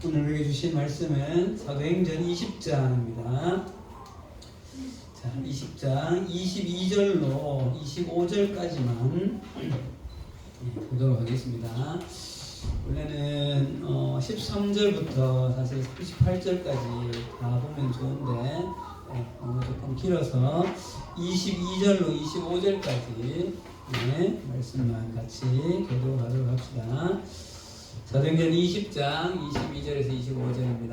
오늘 우리에게 주신 말씀은 사도행전 20장입니다. 자, 20장 22절로 25절까지만 보도록 하겠습니다. 원래는 13절부터 사실 38절까지 다 보면 좋은데 오늘 조금 길어서 22절로 25절까지 말씀만 같이 교도하도록 합시다. 사도행전 20장 22절에서 25절입니다.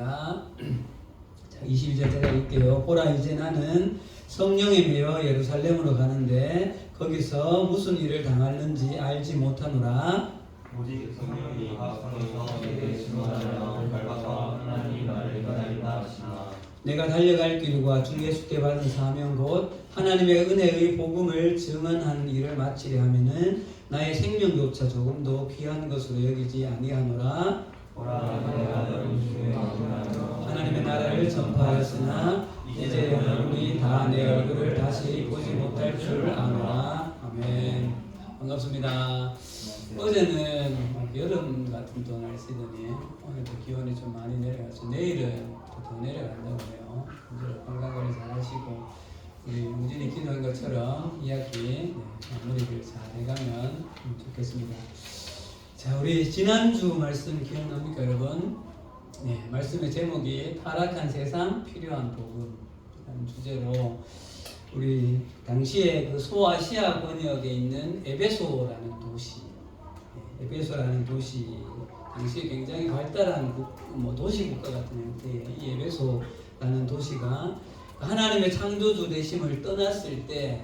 자, 22절 제가 읽게요. 보라, 이제 나는 성령에 매여 예루살렘으로 가는데 거기서 무슨 일을 당하는지 알지 못하노라. 오직 성령이 가까이서 내게 증언하여 밟아서 하나님 나를 기다린다 하시나. 내가 달려갈 길과 주 예수께 받은 사명 곧 하나님의 은혜의 복음을 증언한 일을 마치려 하면은 나의 생명조차 조금도 귀한 것으로 여기지 아니하노라. 보라, 내가 너를 주의 전하여 하나님의 나라를 전파하였으나 이제 여러분이 다 내 얼굴을 다시 보지 못할 줄 아노라. 아멘. 반갑습니다. 어제는 여름 같은 또 날씨더니 오늘도 기온이 좀 많이 내려가서 내일은 더 내려간다고 해요. 건강관리 잘 하시고 우리 우진이 기도한 것처럼 이야기 마무리를 잘 해가면 좋겠습니다. 자, 우리 지난주 말씀 기억납니까, 여러분? 네, 말씀의 제목이 타락한 세상 필요한 복음이라는 주제로 우리 당시에 그 소아시아 번역에 있는 에베소라는 도시, 에베소라는 도시, 당시에 굉장히 발달한 도시 국가 같은 형태의 이 에베소라는 도시가 하나님의 창조주 되심을 떠났을 때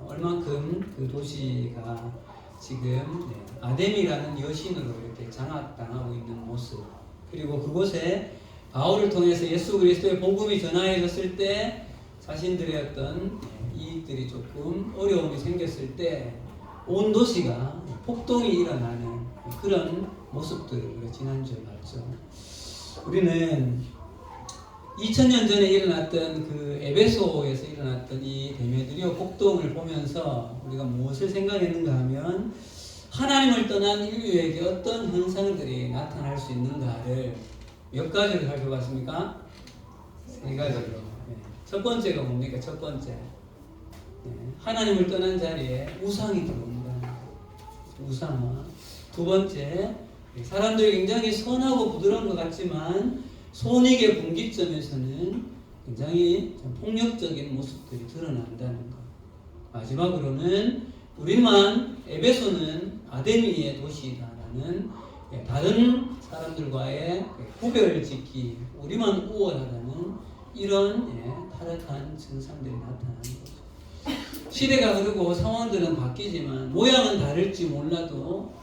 얼만큼 그 도시가 지금 아뎀이라는 여신으로 이렇게 장악당하고 있는 모습, 그리고 그곳에 바울을 통해서 예수 그리스도의 복음이 전하여졌을 때 자신들의 어떤 이익들이 조금 어려움이 생겼을 때 온 도시가 폭동이 일어나는 그런 모습들을 우리가 지난주에 봤죠. 우리는 2000년 전에 일어났던 그 에베소에서 일어났던 이 데메드리오 폭동을 보면서 우리가 무엇을 생각했는가 하면 하나님을 떠난 인류에게 어떤 현상들이 나타날 수 있는가를 몇 가지로 살펴봤습니까? 세 가지로. 첫 번째가 뭡니까? 첫 번째, 하나님을 떠난 자리에 우상이 들어온다. 우상화. 두 번째, 사람들이 굉장히 선하고 부드러운 것 같지만 손익의 분기점에서는 굉장히 폭력적인 모습들이 드러난다는 것. 마지막으로는 우리만 에베소는 아데미의 도시다라는 다른 사람들과의 구별을 짓기, 우리만 우월하다는 이런 타락한 증상들이 나타나는 거죠. 시대가 흐르고 상황들은 바뀌지만 모양은 다를지 몰라도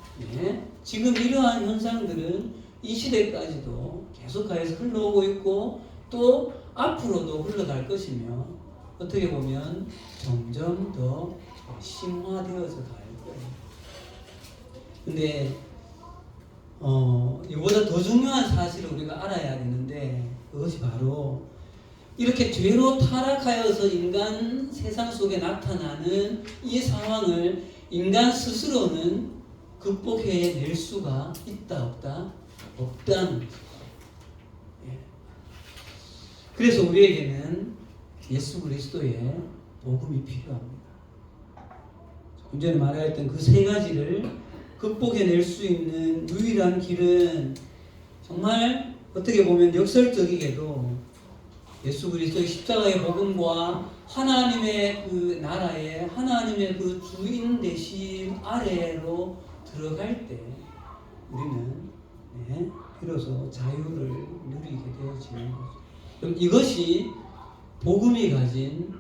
지금 이러한 현상들은 이 시대까지도 계속해서 흘러오고 있고 또 앞으로도 흘러갈 것이며 어떻게 보면 점점 더 심화되어서 갈 거예요. 근데 이보다 더 중요한 사실을 우리가 알아야 되는데 그것이 바로 이렇게 죄로 타락하여서 인간 세상 속에 나타나는 이 상황을 인간 스스로는 극복해낼 수가 있다 없다? 없다는 거죠. 그래서 우리에게는 예수 그리스도의 복음이 필요합니다. 좀 전에 말하였던 그 세 가지를 극복해낼 수 있는 유일한 길은 정말 어떻게 보면 역설적이게도 예수 그리스도의 십자가의 복음과 하나님의 그 나라에 하나님의 그 주인 되심 아래로 들어갈 때 우리는 비로소 자유를 누리게 되어지는 거죠. 그럼 이것이 복음이 가진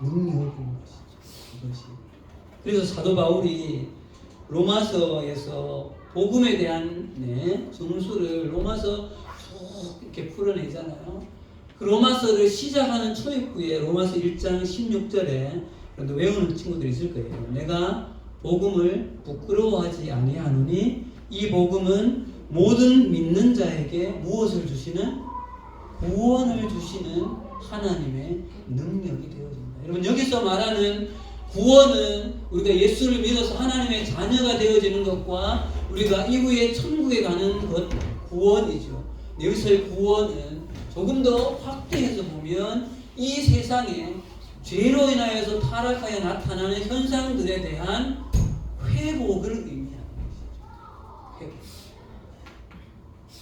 능력인 것이죠. 이것이. 그래서 사도 바울이 로마서에서 복음에 대한 정수를 로마서 쭉 이렇게 풀어내잖아요. 그 로마서를 시작하는 초입부에 로마서 1장 16절에 그런데 외우는 친구들이 있을 거예요. 내가 복음을 부끄러워하지 아니하노니 이 복음은 모든 믿는 자에게 무엇을 주시는? 구원을 주시는 하나님의 능력이 되어진다. 여러분, 여기서 말하는 구원은 우리가 예수를 믿어서 하나님의 자녀가 되어지는 것과 우리가 이후에 천국에 가는 것, 구원이죠. 여기서의 구원은 조금 더 확대해서 보면 이 세상에 죄로 인하여서 타락하여 나타나는 현상들에 대한 회복을 의미하는 것이죠. 회복.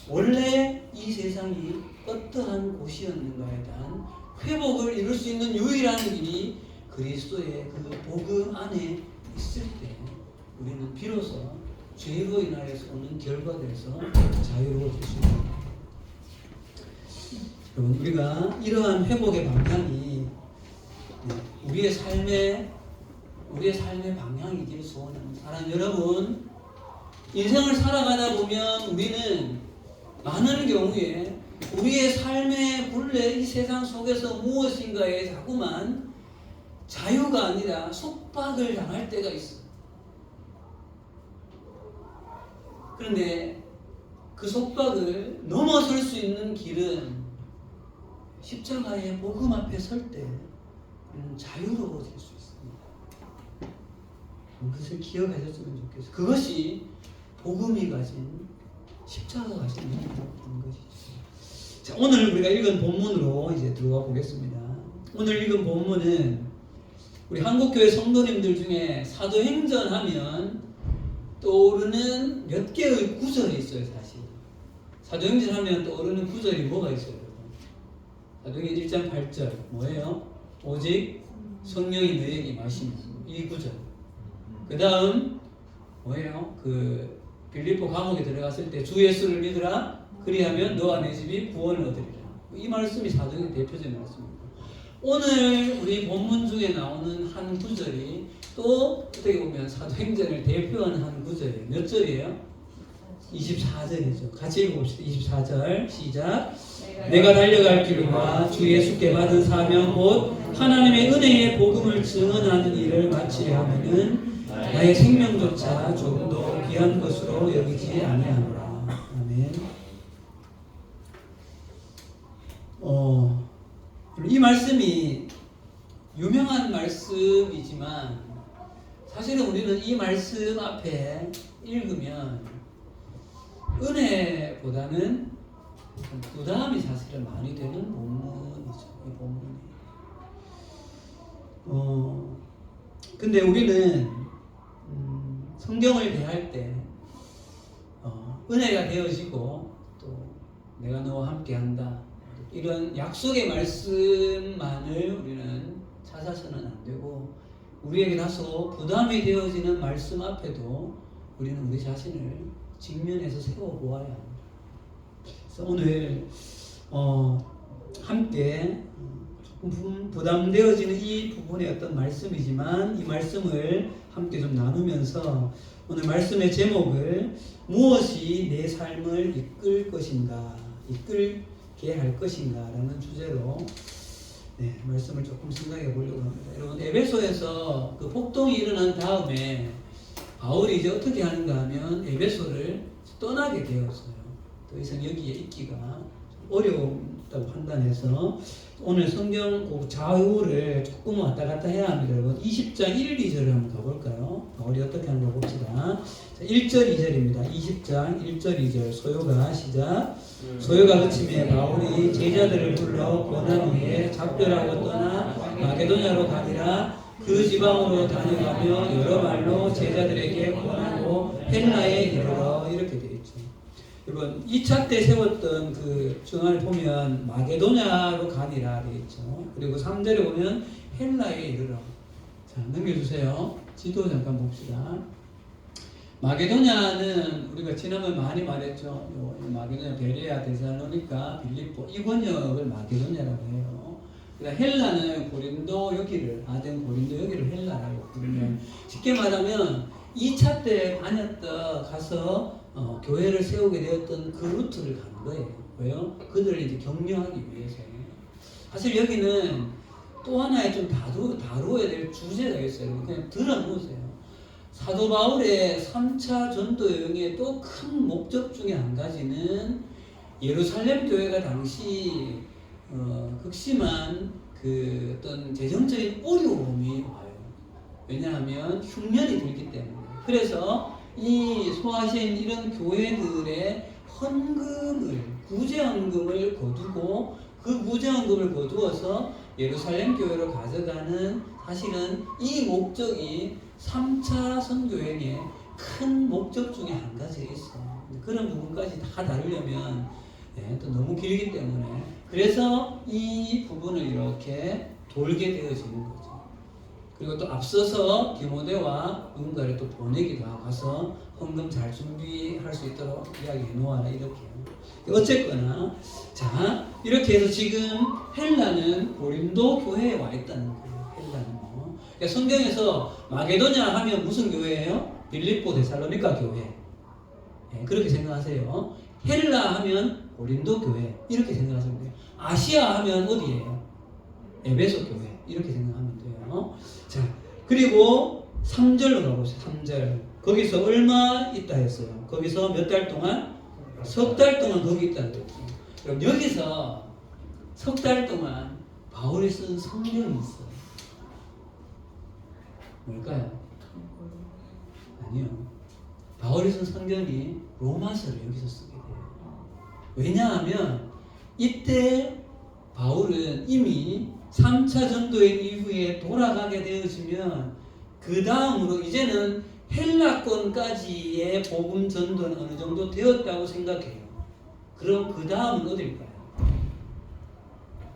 원래 이 세상이 어떠한 곳이었는가에 대한 회복을 이룰 수 있는 유일한 길이 그리스도의 그 복음 안에 있을 때 우리는 비로소 죄로 인하여서 오는 결과들에서 자유로워질 수 있습니다. 여러분, 우리가 이러한 회복의 방향이 우리의 삶의 방향이기를 소원합니다. 사랑하는 여러분, 인생을 살아가다 보면 우리는 많은 경우에 우리의 삶의 본래 이 세상 속에서 무엇인가에 자꾸만 자유가 아니라 속박을 당할 때가 있어. 그런데 그 속박을 넘어설 수 있는 길은 십자가의 복음 앞에 설 때 우리는 자유로워질 수 있습니다. 그것을 기억하셨으면 좋겠어요. 그것이 복음이 가진 십자가가 가진 능력인 것이죠. 자, 오늘 우리가 읽은 본문으로 이제 들어가 보겠습니다. 오늘 읽은 본문은 우리 한국교회 성도님들 중에 사도행전 하면 떠오르는 몇 개의 구절이 있어요. 사실 사도행전 하면 떠오르는 구절이 뭐가 있어요? 사도행전 1장 8절 뭐예요? 오직 성령이 너에게 임하시면, 이 구절. 그 다음 뭐예요? 그 빌립보 감옥에 들어갔을 때 주 예수를 믿으라 그리하면 너와 내 집이 구원을 얻으리라. 이 말씀이 사도행전 대표적인 말씀입니다. 오늘 우리 본문 중에 나오는 한 구절이 또 어떻게 보면 사도행전을 대표하는 한 구절이에요. 몇 절이에요? 24절이죠. 같이 읽어봅시다. 24절 시작. 내가 달려갈 길과 주 예수께 받은 사명 곧 하나님의 은혜의 복음을 증언하는 일을 마치려 하면은 나의 생명조차 조금도 귀한 것으로 여기지 아니하노라. 아멘. 이 말씀이 유명한 말씀이지만 사실은 우리는 이 말씀 앞에 읽으면 은혜보다는 부담이 사실은 많이 되는 본문이죠. 이 본문이. 근데 우리는 성경을 대할 때 은혜가 되어지고 또 내가 너와 함께한다 이런 약속의 말씀만을 우리는 찾아서는 안 되고 우리에게 다소 부담이 되어지는 말씀 앞에도 우리는 우리 자신을 직면해서 세워보아야 합니다. 그래서 오늘 함께 조금 부담되어지는 이 부분의 어떤 말씀이지만 이 말씀을 함께 좀 나누면서 오늘 말씀의 제목을 무엇이 내 삶을 이끌 것인가, 이끌게 할 것인가 라는 주제로 말씀을 조금 생각해 보려고 합니다. 여러분, 에베소에서 그 폭동이 일어난 다음에 바울이 이제 어떻게 하는가 하면 에베소를 떠나게 되었어요. 더 이상 여기에 있기가 어려웠다고 판단해서 오늘 성경 좌우를 조금 왔다 갔다 해야 합니다. 여러분 20장 1, 2절을 한번 가볼까요? 바울이 어떻게 하는가 봅시다. 자, 1절 2절입니다. 20장 1절 2절 소요가 시작. 소요가 그침에 바울이 제자들을 불러 권한 후에 작별하고 떠나 마게도냐로 가니라. 그 지방으로 다녀가며 여러 말로 제자들에게 권하고 헬라에 이르러 이렇게 되어 있죠. 여러분 2차 때 세웠던 그 증언을 보면 마게도냐로 가니라 되어 있죠. 그리고 3절에 보면 헬라에 이르러. 자, 넘겨주세요. 지도 잠깐 봅시다. 마게도냐는 우리가 지난번 많이 말했죠. 마게도냐, 베레아, 데살로니가, 빌립보 이 권역을 마게도냐라고 해요. 그러니까 헬라는 고린도 여기를 아덴 고린도 여기를 헬라라고 부르면 쉽게 말하면 2차 때 가서 교회를 세우게 되었던 그 루트를 간 거예요. 왜요? 그들을 이제 격려하기 위해서. 사실 여기는 또 하나의 좀 다루어야 될 주제가 있어요. 그냥 들어놓으세요. 사도 바울의 3차 전도 여행의 또 큰 목적 중에 한 가지는 예루살렘 교회가 당시 극심한 그 어떤 재정적인 어려움이 와요. 왜냐하면 흉년이 들기 때문에. 그래서 이 소아시아인 이런 교회들의 헌금을, 구제헌금을 거두고 그 구제헌금을 거두어서 예루살렘 교회로 가져가는, 사실은 이 목적이 3차 선교행의 큰 목적 중에 한 가지가 있어. 그런 부분까지 다 다루려면 또 너무 길기 때문에, 그래서 이 부분을 이렇게 돌게 되어지는 거죠. 그리고 또 앞서서 디모데와 누군가를 또 보내기도 하고 가서 헌금 잘 준비할 수 있도록 이야기해 놓아라, 이렇게. 어쨌거나 자, 이렇게 해서 지금 헬라는 고린도 교회에 와 있다는 거예요. 헬라는 그러니까 성경에서 마게도냐 하면 무슨 교회예요? 빌립보 데살로니가 교회. 그렇게 생각하세요. 헬라 하면 고린도 교회, 이렇게 생각하시면 돼요. 아시아 하면 어디예요? 에베소 교회, 이렇게 생각하면 돼요. 자, 그리고 3절로 가보세요. 3절. 거기서 얼마 있다 했어요? 거기서 몇 달 동안? 석 달 동안 거기 있다는 거죠. 그럼 여기서 석 달 동안 바울이 쓴 성경이 있어요. 뭘까요? 아니요. 바울이 쓴 성경이 로마서를 여기서 쓰게 돼요. 왜냐하면 이때 바울은 이미 3차 전도행 이후에 돌아가게 되어지면 그 다음으로 이제는 헬라권까지의 복음 전도는 어느 정도 되었다고 생각해요. 그럼 그 다음은 어딜까요?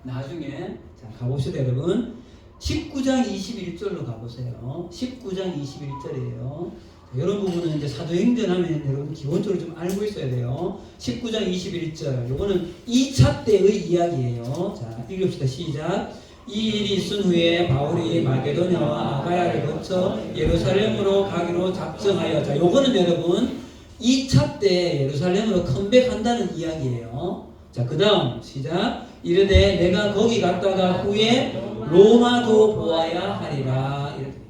나중에 자 가봅시다 여러분. 19장 21절로 가보세요. 19장 21절이에요. 이런 부분은 이제 사도행전 하면 여러분 기본적으로 좀 알고 있어야 돼요. 19장 21절. 요거는 2차 때의 이야기예요. 자, 읽읍시다. 시작. 이 일이 있은 후에 바울이 마게도냐와 아가야를 거쳐 예루살렘으로 가기로 작정하여. 자, 요거는 여러분 2차 때 예루살렘으로 컴백한다는 이야기예요. 자, 그 다음 시작. 이르되 내가 거기 갔다가 후에 로마도 보아야 하리라. 이렇게 되죠.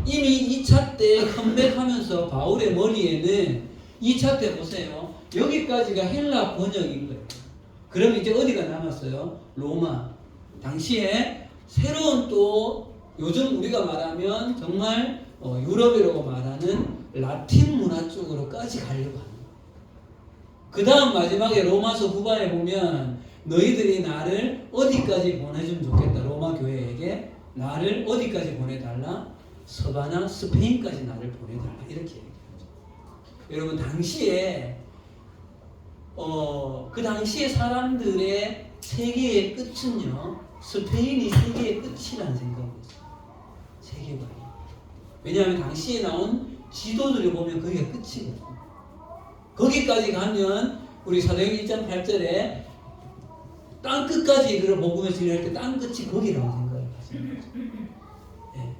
이미 2차 때 컴백하면서 바울의 머리에는 2차 때 보세요. 여기까지가 헬라 번역인 거예요. 그럼 이제 어디가 남았어요? 로마. 당시에 새로운 또 요즘 우리가 말하면 정말 유럽이라고 말하는 라틴 문화 쪽으로까지 가려고 합니다. 그 다음 마지막에 로마서 후반에 보면 너희들이 나를 어디까지 보내주면 좋겠다. 로마 교회에게 나를 어디까지 보내달라? 서바나 스페인까지 나를 보내달라. 이렇게 얘기하죠. 여러분 당시에 그 당시에 사람들의 세계의 끝은요, 스페인이 세계의 끝이라는 생각이었어요. 세계관이. 왜냐하면 당시에 나온 지도들을 보면 거기가 끝이거든요. 거기까지 가면 우리 사도행전 1장 8절에 땅 끝까지 이르러 복음을 전할 때 땅 끝이 거기라고 생각을 하시는 거죠. 네.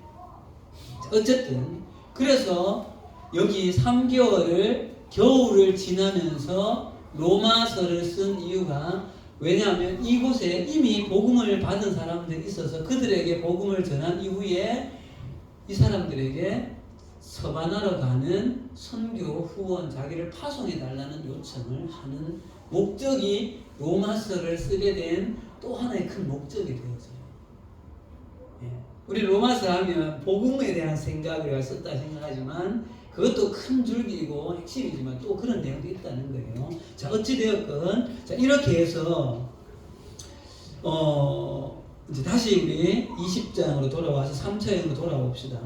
어쨌든 그래서 여기 3개월을 겨울을 지나면서 로마서를 쓴 이유가, 왜냐하면 이곳에 이미 복음을 받은 사람들이 있어서 그들에게 복음을 전한 이후에 이 사람들에게 서바나로 가는 선교 후원, 자기를 파송해 달라는 요청을 하는 목적이 로마서를 쓰게 된 또 하나의 큰 목적이 되어져요. 예. 우리 로마서 하면 복음에 대한 생각을 썼다 생각하지만 그것도 큰 줄기이고 핵심이지만 또 그런 내용도 있다는 거예요. 자, 어찌되었건 자, 이렇게 해서 이제 다시 우리 20장으로 돌아와서 3차 여행으로 돌아봅시다.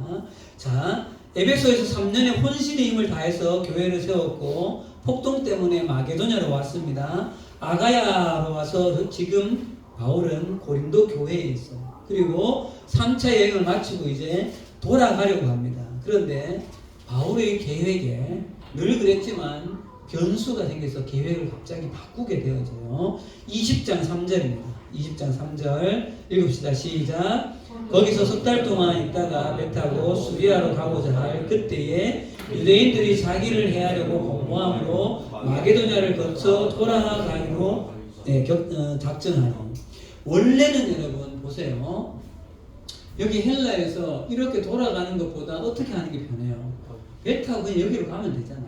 자, 에베소에서 3년의 혼신의 힘을 다해서 교회를 세웠고 폭동 때문에 마게도냐로 왔습니다. 아가야로 와서 지금 바울은 고린도 교회에 있어요. 그리고 3차 여행을 마치고 이제 돌아가려고 합니다. 그런데 바울의 계획에 늘 그랬지만 변수가 생겨서 계획을 갑자기 바꾸게 되어져요. 20장 3절입니다. 20장 3절 읽읍시다. 시작. 거기서 석 달 동안 있다가 배 타고 수리아로 가고자 할 그때에 유대인들이 자기를 해하려고 공모함으로 마게도냐를 거쳐 돌아가기로 작정하니. 원래는 여러분 보세요. 여기 헬라에서 이렇게 돌아가는 것보다 어떻게 하는 게 편해요? 배 타고 그냥 여기로 가면 되잖아요.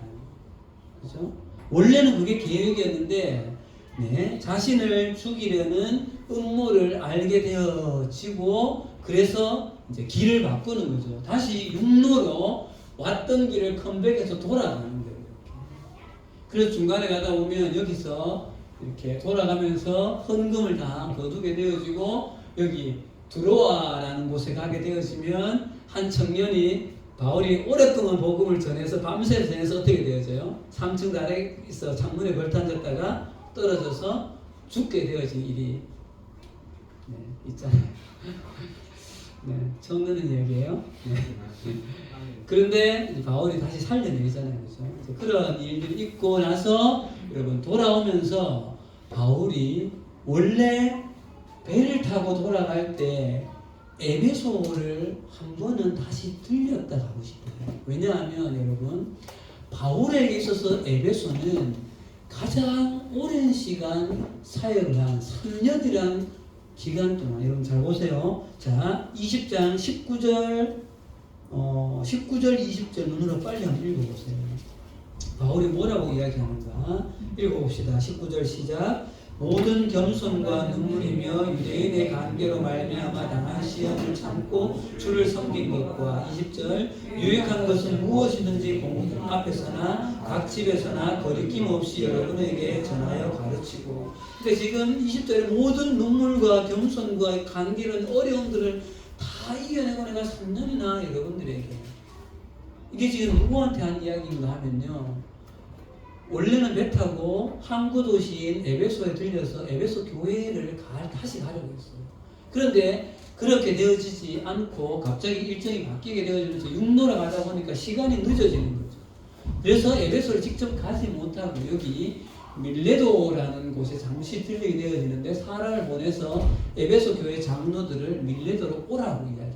그죠? 원래는 그게 계획이었는데 자신을 죽이려는 음모를 알게 되어지고 그래서 이제 길을 바꾸는 거죠. 다시 육로로 왔던 길을 컴백해서 돌아가는 거예요. 그래서 중간에 가다 보면 여기서 이렇게 돌아가면서 헌금을 다 거두게 되어지고 여기 두로아라는 곳에 가게 되어지면 한 청년이 바울이 오랫동안 복음을 전해서 밤새 전해서 어떻게 되어져요? 3층 아래에서 창문에 걸터앉았다가 떨어져서 죽게 되어진 일이 있잖아요. 처음 듣는 이야기예요. 그런데 이제 바울이 다시 살려내잖아요. 그렇죠? 그런 일들이 있고 나서 여러분 돌아오면서 바울이 원래 배를 타고 돌아갈 때 에베소를 한 번은 다시 들렸다 가고 싶어요. 왜냐하면 여러분 바울에게 있어서 에베소는 가장 오랜 시간 사역을 한 3년이란 기간 동안 여러분 잘 보세요. 자 20장 19절 20절 눈으로 빨리 한번 읽어보세요. 바울이 뭐라고 이야기하는가 읽어봅시다. 19절 시작. 모든 겸손과 눈물이며 유대인의 관계로 말미암아 당한 시험을 참고 주를 섬긴 것과 20절 유익한 것은 무엇이든지 공공 앞에서나 각 집에서나 거리낌 없이 여러분에게 전하여 가르치고. 근데 지금 20절에 모든 눈물과 겸손과 관계는 어려움들을 다 이겨내고 내가 3년이나 여러분들에게 이게 지금 누구한테 한 이야기인가 하면요. 원래는 배 타고 항구 도시인 에베소에 들려서 에베소 교회를 다시 가려고 했어요. 그런데 그렇게 되어지지 않고 갑자기 일정이 바뀌게 되어지면서 육로로 가다 보니까 시간이 늦어지는 거죠. 그래서 에베소를 직접 가지 못하고 여기 밀레도라는 곳에 잠시 들리게 되어지는데 사람을 보내서 에베소 교회 장로들을 밀레도로 오라고 이야기해요.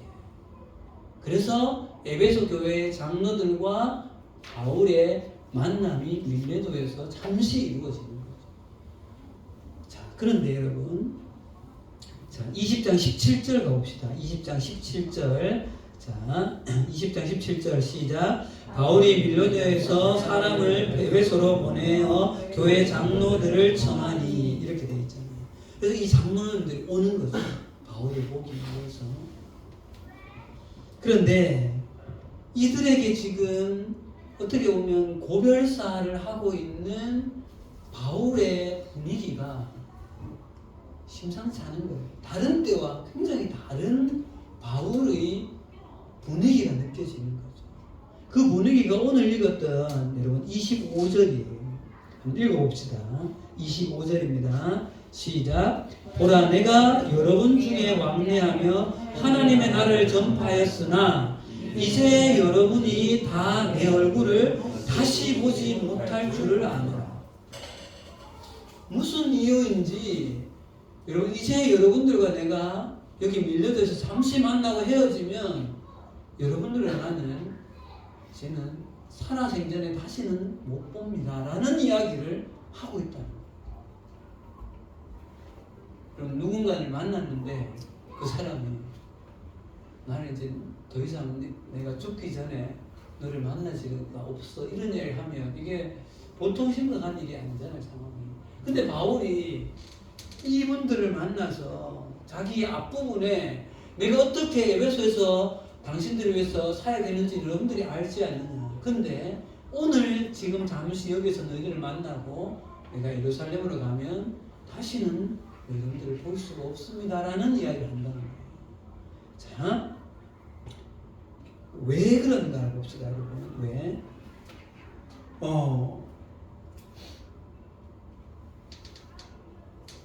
그래서 에베소 교회 장로들과 바울의 만남이 밀레도에서 잠시 이루어지는 거죠. 자, 그런데 여러분, 자, 20장 17절 가봅시다. 20장 17절. 자, 20장 17절 시작. 바울이 밀레도에서 사람을 에베소로 보내어 교회 장로들을 청하니 이렇게 되어 있잖아요. 그래서 이 장로들이 오는 거죠. 바울을 보기 위해서. 그런데 이들에게 지금 어떻게 보면 고별사를 하고 있는 바울의 분위기가 심상치 않은 거예요. 다른 때와 굉장히 다른 바울의 분위기가 느껴지는 거죠. 그 분위기가 오늘 읽었던 여러분 25절이에요. 한번 읽어봅시다. 25절입니다. 시작. 보라 내가 여러분 중에 왕래하며 하나님의 나라를 전파하였으나 이제 여러분이 다 내 얼굴을 다시 보지 못할 줄을 아노라. 무슨 이유인지 여러분 이제 여러분들과 내가 여기 밀레도에서 잠시 만나고 헤어지면 여러분들과 나는 이제는 살아생전에 다시는 못 봅니다 라는 이야기를 하고 있다는 거예요. 그럼 누군가를 만났는데 그 사람이 나는 이제 더 이상 내가 죽기 전에 너를 만날 수가 없어 이런 얘기를 하면 이게 보통 심각한 일이 아니잖아요, 상황이. 근데 바울이 이분들을 만나서 자기 앞부분에 내가 어떻게 에베소에서 당신들을 위해서 사역했는지 여러분들이 알지 않느냐. 근데 오늘 지금 잠시 여기서 너희들을 만나고 내가 예루살렘으로 가면 다시는 여러분들을 볼 수가 없습니다라는 이야기를 한다는 거예요. 자, 왜 그런가 봅시다, 여러분. 왜?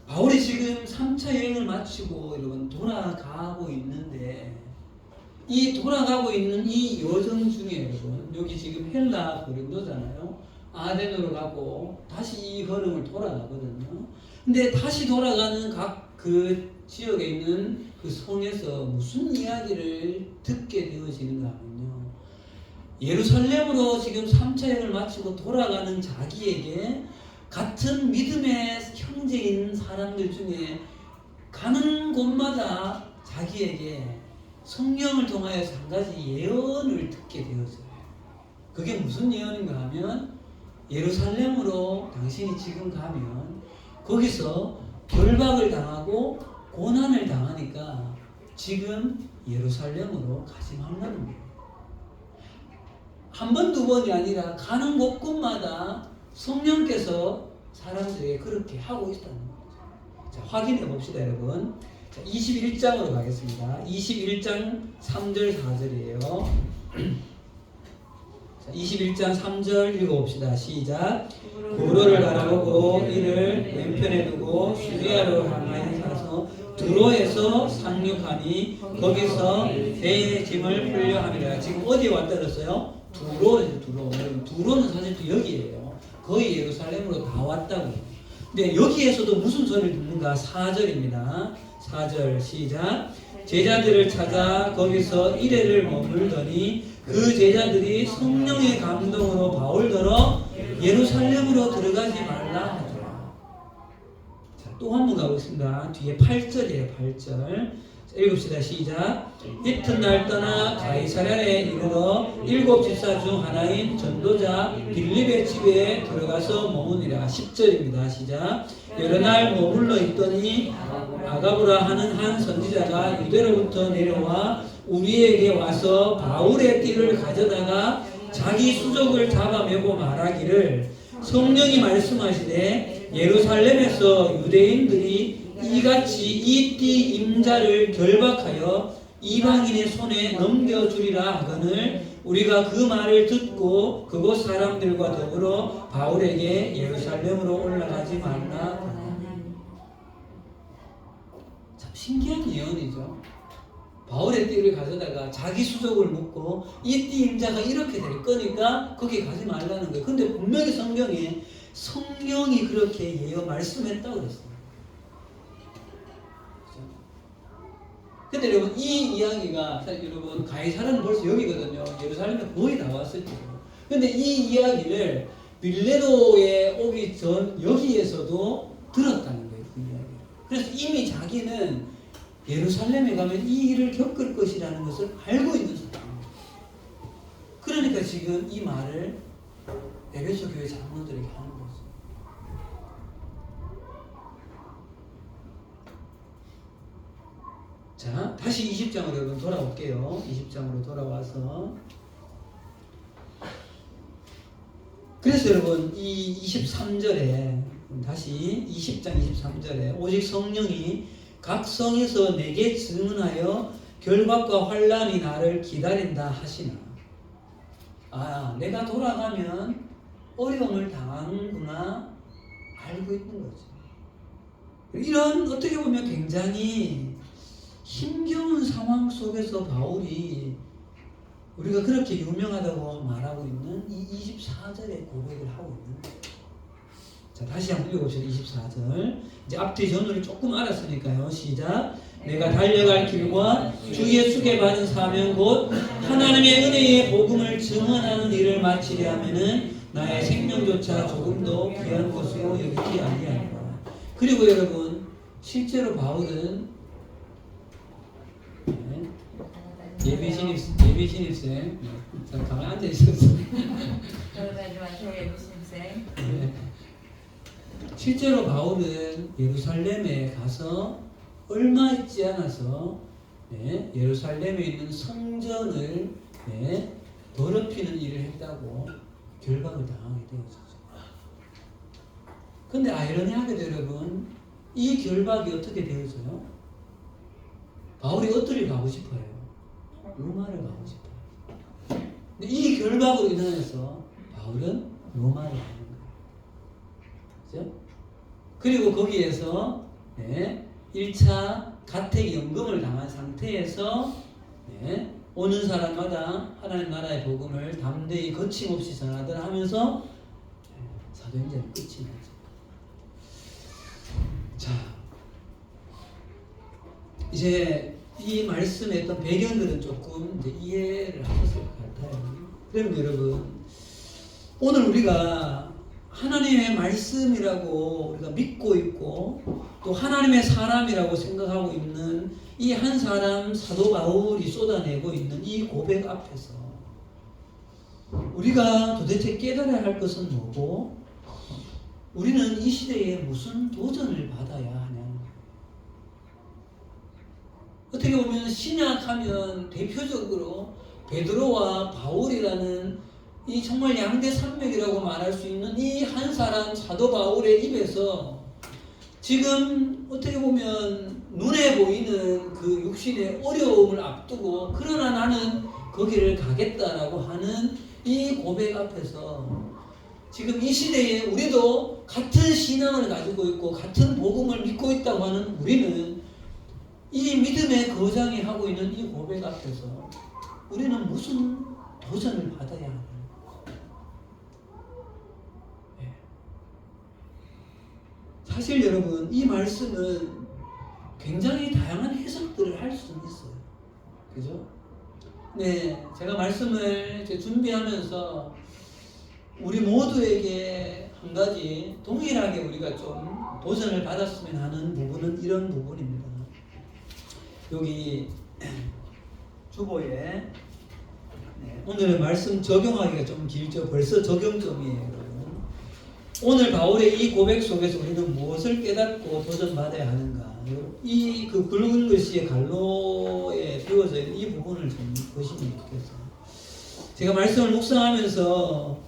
바울이 지금 3차 여행을 마치고 여러분 돌아가고 있는데 이 돌아가고 있는 이 여정 중에 여러분 여기 지금 헬라 고린도잖아요. 아덴으로 가고 다시 이 걸음을 돌아가거든요. 근데 다시 돌아가는 각 그 지역에 있는 그 성에서 무슨 이야기를 듣게 되어지는가 하면요. 예루살렘으로 지금 3차 여행을 마치고 돌아가는 자기에게 같은 믿음의 형제인 사람들 중에 가는 곳마다 자기에게 성령을 통하여서 한 가지 예언을 듣게 되어져요. 그게 무슨 예언인가 하면 예루살렘으로 당신이 지금 가면 거기서 결박을 당하고 고난을 당하니까 지금 예루살렘으로 가지 말라는 거예요. 한 번, 두 번이 아니라 가는 곳곳마다 성령께서 사람들에게 그렇게 하고 있다는 거죠. 자, 확인해 봅시다, 여러분. 자, 21장으로 가겠습니다. 21장 3절 4절이에요. 자, 21장 3절 읽어봅시다. 시작. 구로를 바라보고 이를 왼편에 두고 시리아로 향하여 가서 두로에서 상륙하니 거기서 배의 짐을 풀려 합니다. 지금 어디에 왔다 그랬어요? 두로에서 두로. 두로는 사실 또 여기예요. 거의 예루살렘으로 다 왔다고. 근데 여기에서도 무슨 소리를 듣는가? 4절입니다. 4절 시작. 제자들을 찾아 거기서 이래를 머물더니 그 제자들이 성령의 감동으로 바울더러 예루살렘으로 들어가지 말라 하더라. 자, 또 한 번 가보겠습니다. 뒤에 8절이에요. 8절. 읽읍시다. 시작. 이튿날 떠나 가이사랴에 이르러 7 집사 중 하나인 전도자 빌립의 집에 들어가서 머무니라. 10절입니다. 시작. 여러 날 머물러 있더니 아가브라 하는 한 선지자가 유대로부터 내려와 우리에게 와서 바울의 띠를 가져다가 자기 수족을 잡아매고 말하기를 성령이 말씀하시되 예루살렘에서 유대인들이 이같이 이 띠 임자를 결박하여 이방인의 손에 넘겨주리라 하거늘 우리가 그 말을 듣고 그곳 사람들과 더불어 바울에게 예루살렘으로 올라가지 말라. 참 신기한 예언이죠. 바울의 띠를 가져다가 자기 수족을 묶고 이 띠 임자가 이렇게 될 거니까 거기 가지 말라는 거예요. 근데 분명히 성경에 성령이 그렇게 예언 말씀했다고 그랬어요. 근데 여러분 이 이야기가 사실 여러분 가이사랴는 벌써 여기거든요. 예루살렘에 거의 다 왔을 때요. 근데 이 이야기를 밀레도에 오기 전 여기에서도 들었다는 거예요. 그 이야기를. 그래서 이미 자기는 예루살렘에 가면 이 일을 겪을 것이라는 것을 알고 있는 사람입니다. 그러니까 지금 이 말을 에베소 교회 장로들에게 하는 거죠. 자, 다시 20장으로 여러분 돌아올게요. 20장으로 돌아와서 그래서 여러분 이 23절에 다시 20장 23절에 오직 성령이 각 성에서 내게 증언하여 결박과 환난이 나를 기다린다 하시나. 아, 내가 돌아가면 어려움을 당하는구나 알고 있는 거죠. 이런 어떻게 보면 굉장히 힘겨운 상황 속에서 바울이 우리가 그렇게 유명하다고 말하고 있는 이 24절의 고백을 하고 있는 거예요. 자, 다시 한번 읽어봅시다. 24절. 이제 앞뒤 전후를 조금 알았으니까요. 시작. 내가 달려갈 길과 주 예수께 받은 사명 곧 하나님의 은혜의 복음을 증언하는 일을 마치려 하면은 나의 생명조차 조금도 귀한 것으로 여기지 아니하리라. 그리고 여러분 실제로 바울은 예비 신입생 자, 가만히 앉아 있었어. 실제로 바울은 예루살렘에 가서 얼마 있지 않아서 예루살렘에 있는 성전을 더럽히는 일을 했다고 결박을 당하게 되었죠. 근데 아이러니하게도 여러분 이 결박이 어떻게 되어져요? 바울이 어디를 가고 싶어요? 로마를 가고 싶어요. 근데 이 결박으로 인하여서 바울은 로마를 가는 거예요. 그죠? 그리고 거기에서 1차 가택연금을 당한 상태에서 오는 사람마다 하나님 나라의 복음을 담대히 거침없이 전하더라 하면서 사도행전이 끝이 나죠. 자, 이제 이 말씀의 어떤 배경들은 조금 이제 이해를 하셨을 것 같아요. 그럼 여러분, 오늘 우리가 하나님의 말씀이라고 우리가 믿고 있고 또 하나님의 사람이라고 생각하고 있는 이 한 사람 사도 바울이 쏟아내고 있는 이 고백 앞에서 우리가 도대체 깨달아야 할 것은 뭐고 우리는 이 시대에 무슨 도전을 받아야 하냐. 어떻게 보면 신약하면 대표적으로 베드로와 바울이라는 이 정말 양대산맥이라고 말할 수 있는 이 한 사람 사도 바울의 입에서 지금 어떻게 보면 눈에 보이는 그 육신의 어려움을 앞두고 그러나 나는 거기를 가겠다라고 하는 이 고백 앞에서 지금 이 시대에 우리도 같은 신앙을 가지고 있고 같은 복음을 믿고 있다고 하는 우리는 이 믿음의 거장이 하고 있는 이 고백 앞에서 우리는 무슨 도전을 받아야 하는 사실 여러분 이 말씀은 굉장히 다양한 해석들을 할 수는 있어요. 그죠? 네, 제가 말씀을 준비하면서 우리 모두에게 한 가지 동일하게 우리가 좀 도전을 받았으면 하는 부분은 이런 부분입니다. 여기 주보에 오늘의 말씀 적용하기가 좀 길죠. 벌써 적용점이에요. 오늘 바울의 이 고백 속에서 우리는 무엇을 깨닫고 도전받아야 하는가? 이 그 굵은 글씨의 갈로에 비워져 있는 이 부분을 좀 보시면 좋겠어요. 제가 말씀을 묵상하면서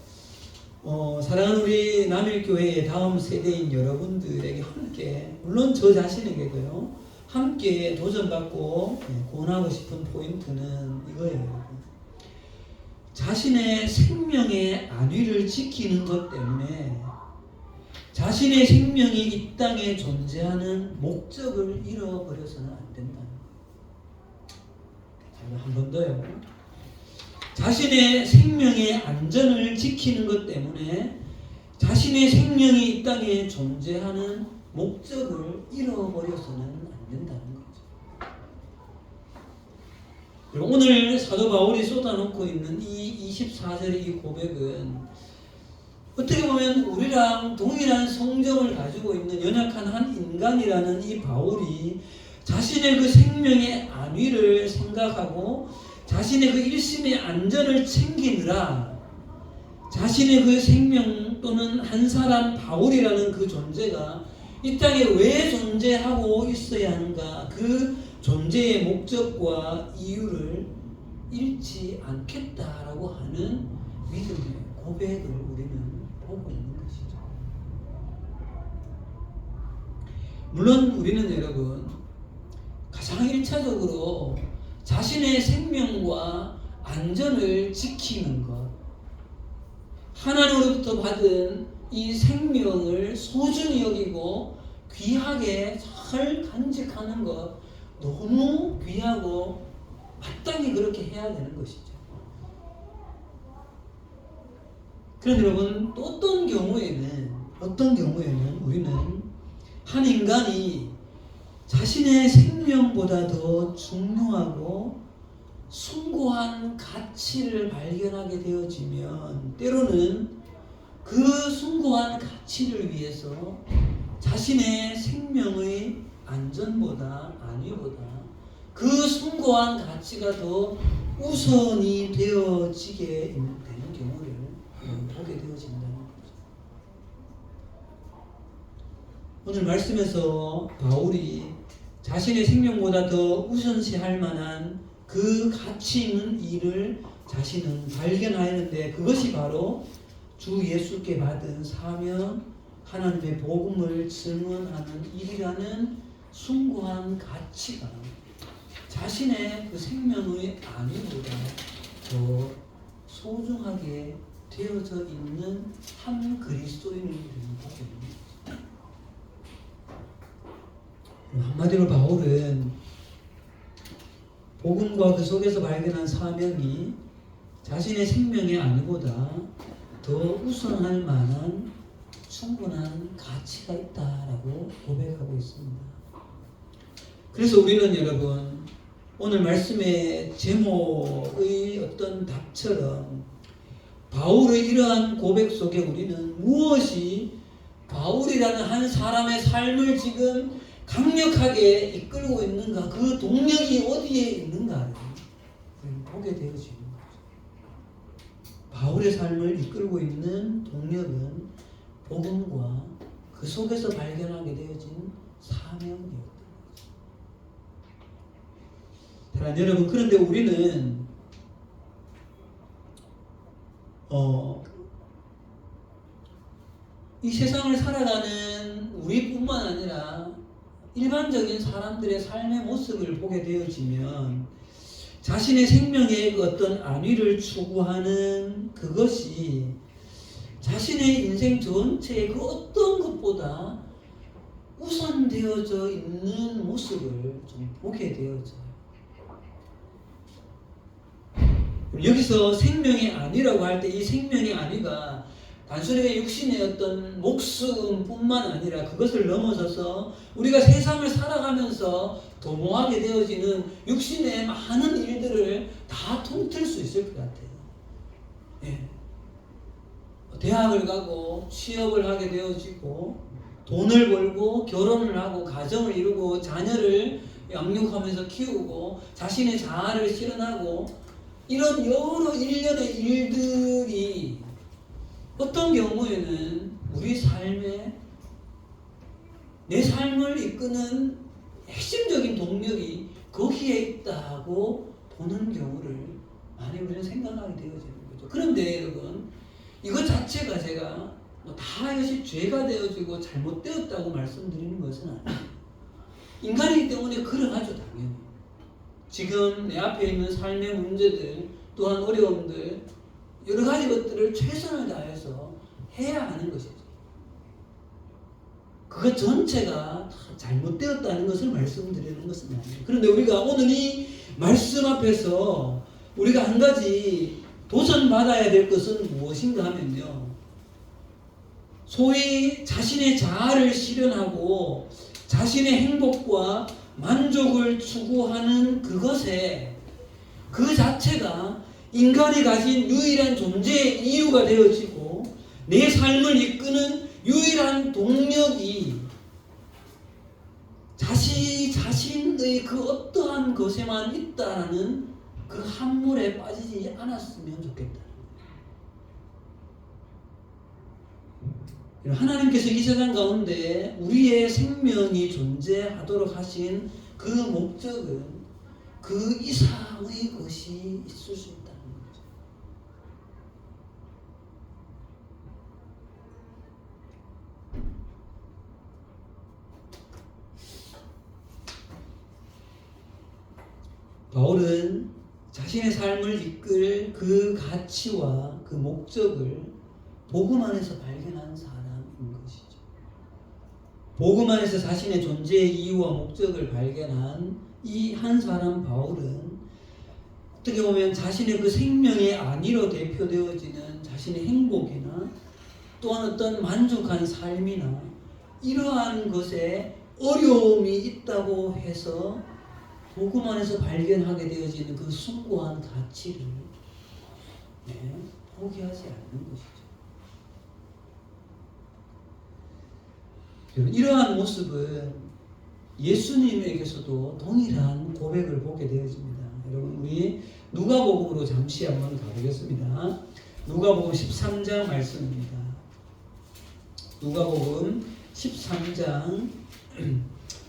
사랑하는 우리 남일교회의 다음 세대인 여러분들에게 함께 물론 저 자신에게도요 함께 도전받고 권하고 싶은 포인트는 이거예요. 자신의 생명의 안위를 지키는 것 때문에 자신의 생명이 이 땅에 존재하는 목적을 잃어버려서는 안 된다. 한 번 더요. 자신의 생명의 안전을 지키는 것 때문에 자신의 생명이 이 땅에 존재하는 목적을 잃어버려서는 안 된다는 거죠. 오늘 사도 바울이 쏟아놓고 있는 이 24절의 이 고백은 어떻게 보면 우리랑 동일한 성정을 가지고 있는 연약한 한 인간이라는 이 바울이 자신의 그 생명의 안위를 생각하고 자신의 그 일심의 안전을 챙기느라 자신의 그 생명 또는 한 사람 바울이라는 그 존재가 이 땅에 왜 존재하고 있어야 하는가 그 존재의 목적과 이유를 잃지 않겠다라고 하는 믿음의 고백을 우리는 보고 있는 것이죠. 물론 우리는 여러분 가장 1차적으로 자신의 생명과 안전을 지키는 것 하나님으로부터 받은 이 생명을 소중히 여기고 귀하게 잘 간직하는 것 너무 귀하고 마땅히 그렇게 해야 되는 것이죠. 그런데 여러분 또 어떤 경우에는 우리는 한 인간이 자신의 생명보다 더 중요하고 숭고한 가치를 발견하게 되어지면 때로는 그 숭고한 가치를 위해서 자신의 생명의 안전보다 안위보다 그 숭고한 가치가 더 우선이 되어지게 되는 경우를 보게 되어진다는 거죠. 오늘 말씀에서 바울이 자신의 생명보다 더 우선시할 만한 그 가치 있는 일을 자신은 발견하였는데 그것이 바로 주 예수께 받은 사명, 하나님의 복음을 증언하는 일이라는 숭고한 가치가 자신의 그 생명의 안위보다 더 소중하게 되어져 있는 한 그리스도인을 보게 됩니다. 한마디로 바울은 복음과 그 속에서 발견한 사명이 자신의 생명의 안위보다 더 우선할 만한 충분한 가치가 있다라고 고백하고 있습니다. 그래서 우리는 여러분 오늘 말씀의 제목의 어떤 답처럼 바울의 이러한 고백 속에 우리는 무엇이 바울이라는 한 사람의 삶을 지금 강력하게 이끌고 있는가 그 동력이 어디에 있는가를 보게 되어지는 거죠. 바울의 삶을 이끌고 있는 동력은 복음과 그 속에서 발견하게 되어진 사명이었던 거죠. 사랑하는 여러분, 그런데 우리는 이 세상을 살아가는 우리뿐만 아니라 일반적인 사람들의 삶의 모습을 보게 되어지면 자신의 생명의 그 어떤 안위를 추구하는 그것이 자신의 인생 전체의 그 어떤 것보다 우선되어져 있는 모습을 좀 보게 되어져요. 여기서 생명의 안위라고 할 때 이 생명의 안위가 단순히 육신의 어떤 목숨뿐만 아니라 그것을 넘어서서 우리가 세상을 살아가면서 도모하게 되어지는 육신의 많은 일들을 다 통틀 수 있을 것 같아요. 예. 대학을 가고 취업을 하게 되어지고 돈을 벌고 결혼을 하고 가정을 이루고 자녀를 양육하면서 키우고 자신의 자아를 실현하고 이런 여러 일련의 일들이 어떤 경우에는 우리 삶에 내 삶을 이끄는 핵심적인 동력이 거기에 있다고 보는 경우를 많이 우리는 생각하게 되어지는 거죠. 그런데 여러분, 이것 자체가 제가 다 이것이 죄가 되어지고 잘못되었다고 말씀드리는 것은 아니에요. 인간이기 때문에 그러하죠, 당연히. 지금 내 앞에 있는 삶의 문제들, 또한 어려움들, 여러 가지 것들을 최선을 다해서 해야 하는 것이죠. 그것 전체가 다 잘못되었다는 것을 말씀드리는 것은 아니에요. 그런데 우리가 오늘 이 말씀 앞에서 우리가 한 가지 도전받아야 될 것은 무엇인가 하면요, 소위 자신의 자아를 실현하고 자신의 행복과 만족을 추구하는 그것에 그 자체가 인간이 가진 유일한 존재의 이유가 되어지고 내 삶을 이끄는 유일한 동력이 자신의 그 어떠한 것에만 있다라는 그 함몰에 빠지지 않았으면 좋겠다. 하나님께서 이 세상 가운데 우리의 생명이 존재하도록 하신 그 목적은 그 이상의 것이 있을 수 있다는 거죠. 바울은 자신의 삶을 이끌 그 가치와 그 목적을 복음 안에서 발견한 사람인 것이죠. 복음 안에서 자신의 존재의 이유와 목적을 발견한 이 한 사람 바울은 어떻게 보면 자신의 그 생명의 안위로 대표되어지는 자신의 행복이나 또한 어떤 만족한 삶이나 이러한 것에 어려움이 있다고 해서 복음 안에서 발견하게 되어지는 그 숭고한 가치를 포기하지 않는 것이죠. 이러한 모습은 예수님에게서도 동일한 고백을 보게 되어집니다. 여러분, 우리 누가복음으로 잠시 한번 가보겠습니다. 누가복음 13장 말씀입니다. 누가복음 13장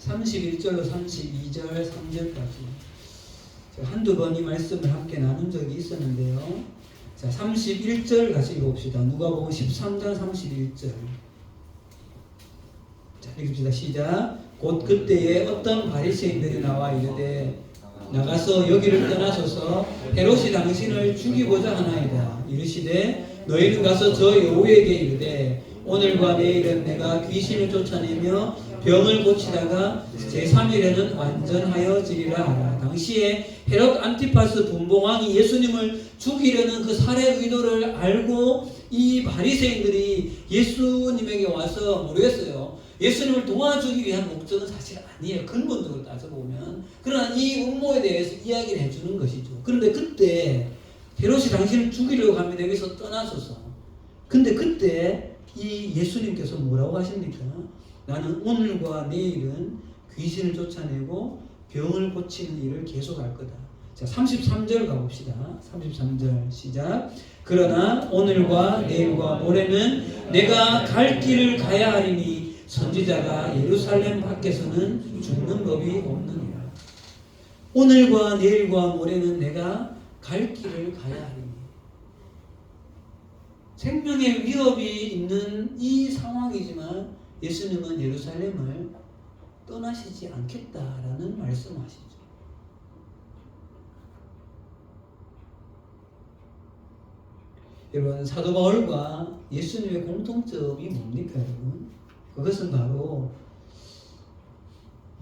31절로 32절 3절까지 한두 번 이 말씀을 함께 나눈 적이 있었는데요. 자, 31절 같이 읽어봅시다. 누가복음 13장 31절. 자, 읽읍시다. 시작. 곧 그때에 어떤 바리새인들이 나와 이르되 나가서 여기를 떠나소서 헤롯이 당신을 죽이고자 하나이다. 이르시되 너희는 가서 저 여우에게 이르되 오늘과 내일은 내가 귀신을 쫓아내며 병을 고치다가 제3일에는 완전하여지리라 하라. 당시에 헤롯 안티파스 분봉왕이 예수님을 죽이려는 그 살해 의도를 알고 이 바리새인들이 예수님에게 와서 모르겠어요. 예수님을 도와주기 위한 목적은 사실 아니에요. 근본적으로 따져보면. 그러나 이 음모에 대해서 이야기를 해주는 것이죠. 그런데 그때 헤롯이 당신을 죽이려고 합니다. 여기서 떠나소서. 근데 그때 이 예수님께서 뭐라고 하십니까? 나는 오늘과 내일은 귀신을 쫓아내고 병을 고치는 일을 계속할 거다. 자, 33절 가봅시다. 33절 시작. 그러나 오늘과 내일과 모레는 내가 갈 길을 가야 하리니 선지자가 예루살렘 밖에서는 죽는 법이 없느니라. 오늘과 내일과 모레는 내가 갈 길을 가야 하리니. 생명의 위협이 있는 이 상황이지만 예수님은 예루살렘을 떠나시지 않겠다라는 말씀하시죠. 여러분, 사도 바울과 예수님의 공통점이 뭡니까, 여러분? 그것은 바로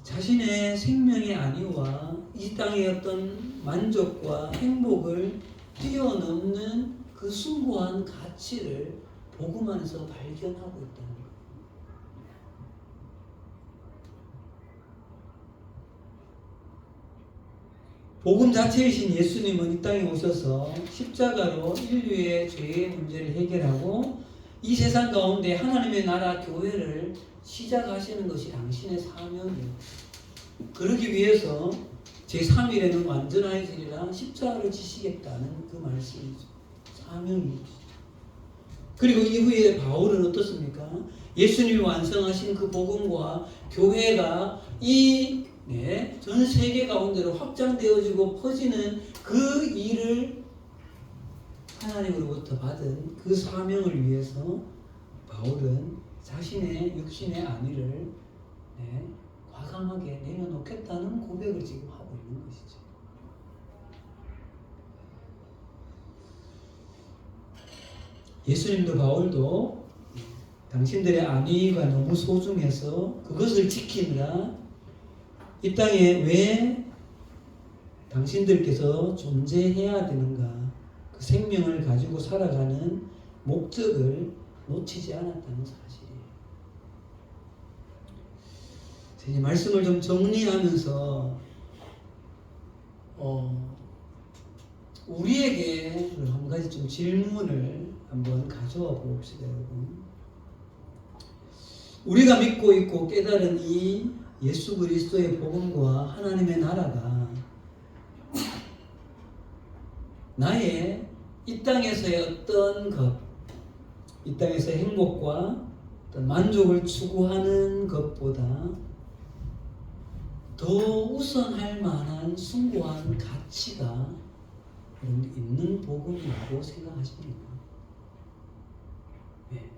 자신의 생명의 안위와 이 땅의 어떤 만족과 행복을 뛰어넘는 그 숭고한 가치를 복음 안에서 발견하고 있다는 거예요. 복음 자체이신 예수님은 이 땅에 오셔서 십자가로 인류의 죄의 문제를 해결하고 이 세상 가운데 하나님의 나라 교회를 시작하시는 것이 당신의 사명이에요. 그러기 위해서 제3일에는 완전하시리라 십자가를 지시겠다는 그 말씀이죠. 사명이죠. 그리고 이후에 바울은 어떻습니까? 예수님이 완성하신 그 복음과 교회가 전 세계 가운데로 확장되어지고 퍼지는 그 일을 하나님으로부터 받은 그 사명을 위해서 바울은 자신의 육신의 안위를 과감하게 내려놓겠다는 고백을 지금 하고 있는 것이죠. 예수님도 바울도 당신들의 안위가 너무 소중해서 그것을 지키느라 이 땅에 왜 당신들께서 존재해야 되는가, 그 생명을 가지고 살아가는 목적을 놓치지 않았다는 사실이에요. 이제 말씀을 좀 정리하면서 우리에게 한 가지 좀 질문을 한번 가져와 봅시다, 여러분. 우리가 믿고 있고 깨달은 이 예수 그리스도의 복음과 하나님의 나라가 나의 이 땅에서의 어떤 것, 이 땅에서의 행복과 어떤 만족을 추구하는 것보다 더 우선할 만한 숭고한 가치가 있는 복음이라고 생각하십니까? 네.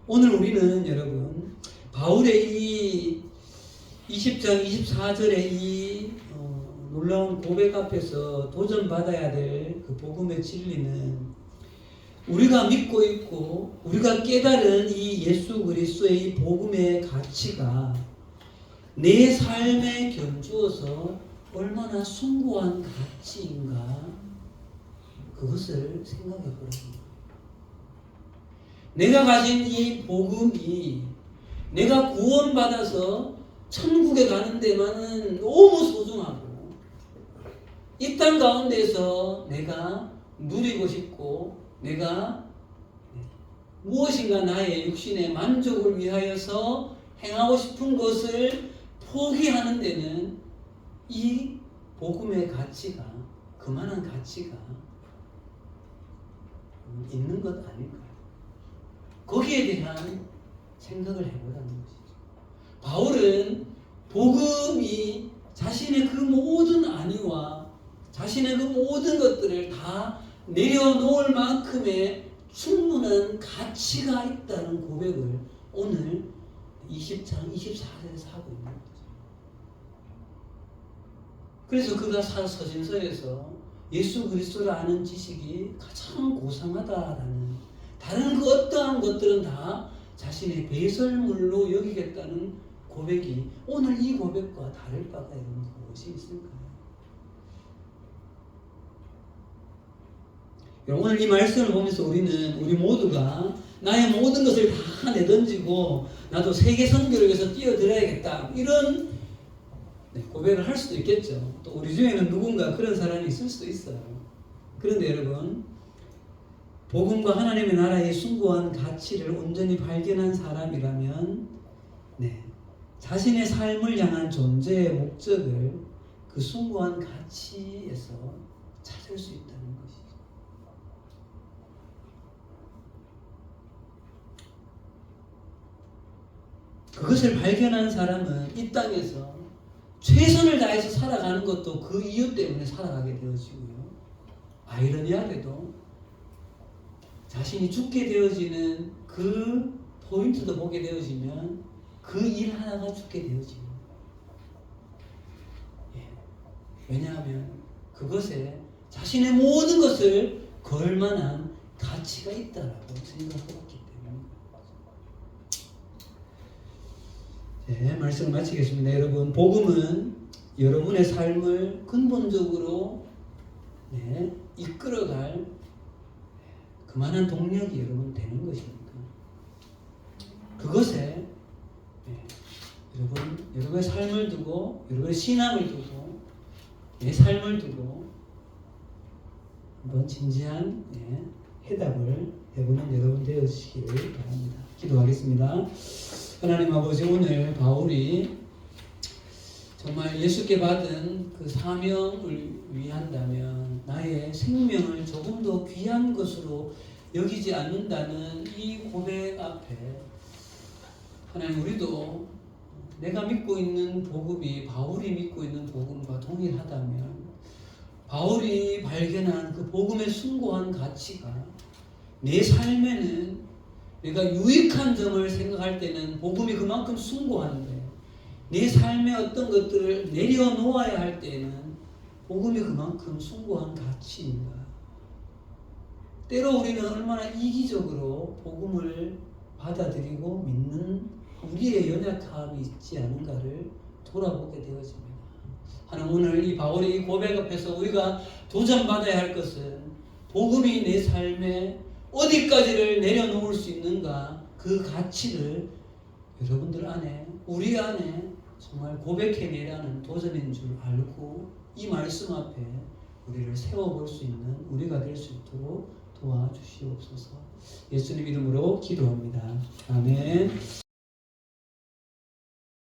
오늘 우리는 여러분 바울의 이 20장 24절의 이 놀라운 고백 앞에서 도전받아야 될 그 복음의 진리는 우리가 믿고 있고 우리가 깨달은 이 예수 그리스도의 이 복음의 가치가 내 삶에 견주어서 얼마나 숭고한 가치인가 그것을 생각해 보랍니다. 내가 가진 이 복음이 내가 구원받아서 천국에 가는 데만은 너무 소중하고 이 땅 가운데서 내가 누리고 싶고 내가 무엇인가 나의 육신의 만족을 위하여서 행하고 싶은 것을 포기하는 데는 이 복음의 가치가 그만한 가치가 있는 것 아닐까요? 거기에 대한 생각을 해보라는 것이죠. 바울은 복음이 자신의 그 모든 안위와 자신의 그 모든 것들을 다 내려놓을 만큼의 충분한 가치가 있다는 고백을 오늘 20장 24절에서 하고 있는 거죠. 그래서 그가 서신서에서 예수 그리스도를 아는 지식이 가장 고상하다라는 다른 그 어떠한 것들은 다 자신의 배설물로 여기겠다는 고백이 오늘 이 고백과 다를 바가 무엇이 있을까요? 오늘 이 말씀을 보면서 우리 모두가 나의 모든 것을 다 내던지고 나도 세계 선교를 위해서 뛰어들어야겠다 이런 고백을 할 수도 있겠죠. 또 우리 중에는 누군가 그런 사람이 있을 수도 있어요. 그런데 여러분 복음과 하나님의 나라의 숭고한 가치를 온전히 발견한 사람이라면 자신의 삶을 향한 존재의 목적을 그 숭고한 가치에서 찾을 수 있다는 것이죠. 그것을 발견한 사람은 이 땅에서 최선을 다해서 살아가는 것도 그 이유 때문에 살아가게 되어지고요. 아이러니하게도 자신이 죽게 되어지는 그 포인트도 보게 되어지면 그 일 하나가 죽게 되어지는. 왜냐하면 그것에 자신의 모든 것을 걸 만한 가치가 있다라고 생각하기 때문에. 네, 말씀을 마치겠습니다. 여러분, 복음은 여러분의 삶을 근본적으로 이끌어갈 그만한 동력이 여러분 되는 것입니다. 그것에 여러분의 삶을 두고, 여러분의 신앙을 두고, 내 삶을 두고 한번 진지한 해답을 해보는 여러분 되어주시기를 바랍니다. 기도하겠습니다. 하나님 아버지, 오늘 바울이 정말 예수께 받은 그 사명을 위한다면 나의 생명을 조금 더 귀한 것으로 여기지 않는다는 이 고백 앞에 하나님, 우리도 내가 믿고 있는 복음이 바울이 믿고 있는 복음과 동일하다면 바울이 발견한 그 복음의 숭고한 가치가 내 삶에는 내가 유익한 점을 생각할 때는 복음이 그만큼 숭고한데 내 삶의 어떤 것들을 내려놓아야 할 때는 복음이 그만큼 숭고한 가치인가. 때로 우리는 얼마나 이기적으로 복음을 받아들이고 믿는 우리의 연약함이 있지 않은가를 돌아보게 되어집니다. 하나님, 오늘 이 바울의 이 고백 앞에서 우리가 도전받아야 할 것은 복음이 내 삶에 어디까지를 내려놓을 수 있는가, 그 가치를 여러분들 안에, 우리 안에 정말 고백해내라는 도전인 줄 알고 이 말씀 앞에 우리를 세워볼 수 있는 우리가 될 수 있도록 도와주시옵소서. 예수님 이름으로 기도합니다. 아멘.